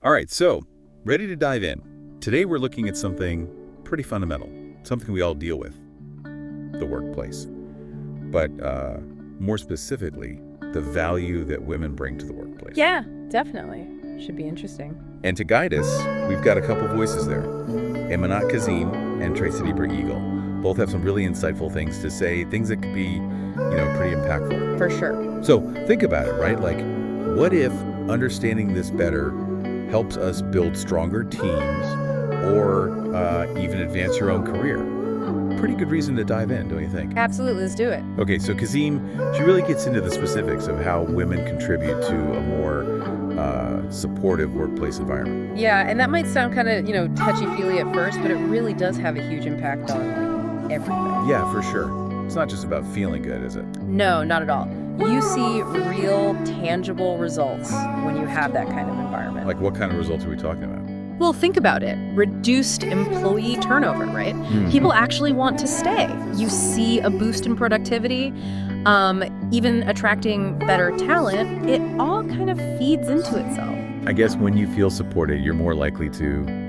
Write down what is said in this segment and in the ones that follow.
All right, so ready to dive in. Today we're looking at something pretty fundamental, something we all deal with, the workplace. But more specifically, the value that women bring to the workplace. Yeah, definitely. Should be interesting. And to guide us, we've got a couple voices there. Emanat Kazim and Tracy Eagle. Both have some really insightful things to say, things that could be, pretty impactful. For sure. So think about it, right? Like, what if understanding this better helps us build stronger teams or even advance your own career? Pretty good reason to dive in, don't you think? Absolutely, let's do it. Okay, so Kazim, she really gets into the specifics of how women contribute to a more supportive workplace environment. Yeah, and that might sound kind of, touchy-feely at first, but it really does have a huge impact on, everything. Yeah, for sure. It's not just about feeling good, is it? No, not at all. You see real, tangible results when you have that kind of environment. Like, what kind of results are we talking about? Well, think about it. Reduced employee turnover, right? People actually want to stay. You see a boost in productivity, even attracting better talent. It all kind of feeds into itself. I guess when you feel supported, you're more likely to,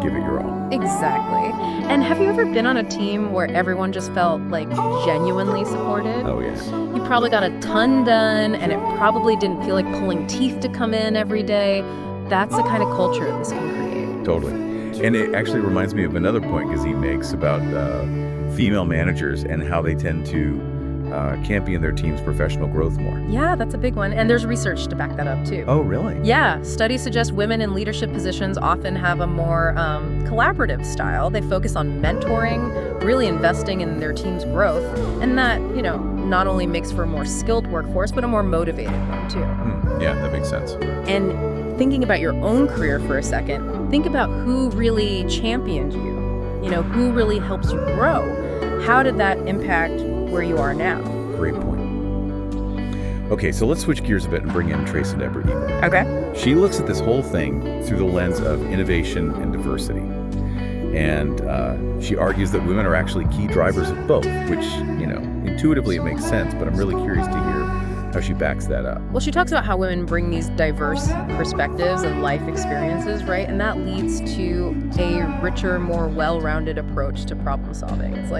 give it your all. Exactly. And have you ever been on a team where everyone just felt like genuinely supported? Oh, yes. You probably got a ton done, and it probably didn't feel like pulling teeth to come in every day. That's the kind of culture this can create. Totally. And it actually reminds me of another point Kazim makes about female managers and how they tend to champion their team's professional growth more. Yeah, that's a big one. And there's research to back that up, too. Oh, really? Yeah. Studies suggest women in leadership positions often have a more collaborative style. They focus on mentoring, really investing in their team's growth. And that, not only makes for a more skilled workforce, but a more motivated one, too. Yeah, that makes sense. And thinking about your own career for a second, think about who really championed you. Who really helps you grow. How did that impact where you are now? Great point. Okay, so let's switch gears a bit and bring in Tracy Eagle. Okay. She looks at this whole thing through the lens of innovation and diversity. And she argues that women are actually key drivers of both, which, intuitively it makes sense, but I'm really curious to hear how she backs that up. Well, she talks about how women bring these diverse perspectives and life experiences, right? And that leads to a richer, more well-rounded approach to problem solving. It's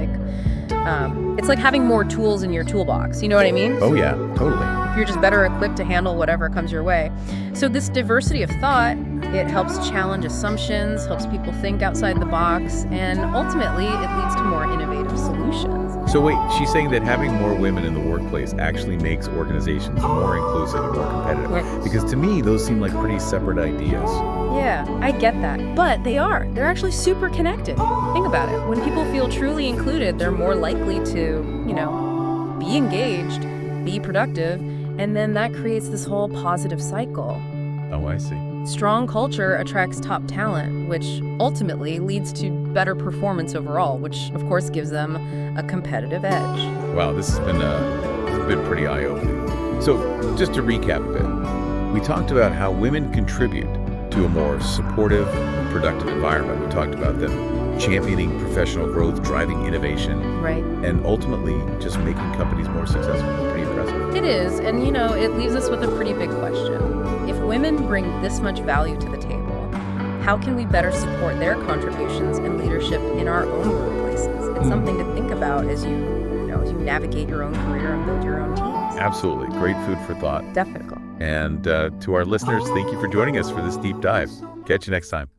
like having more tools in your toolbox. You know what I mean? Oh, yeah, totally. You're just better equipped to handle whatever comes your way. So this diversity of thought, it helps challenge assumptions, helps people think outside the box, and ultimately it leads to more innovative solutions. So wait, she's saying that having more women in the workplace actually makes organizations more inclusive and more competitive. Yes. Because to me, those seem like pretty separate ideas. Yeah, I get that. But they are. They're actually super connected. Think about it. When people feel truly included, they're more likely to, be engaged, be productive, and then that creates this whole positive cycle. Oh, I see. Strong culture attracts top talent, which ultimately leads to better performance overall, which of course gives them a competitive edge. Wow, this has been pretty eye-opening. So just to recap a bit, we talked about how women contribute to a more supportive, productive environment. We talked about them championing professional growth, driving innovation, Right. and ultimately just making companies more successful. Pretty impressive. It is, and it leaves us with a pretty big question. If women bring this much value to the table, how can we better support their contributions and leadership in our own workplaces? It's something to think about as you navigate your own career and build your own teams. Absolutely. Great food for thought. Definitely. And to our listeners, thank you for joining us for this deep dive. Catch you next time.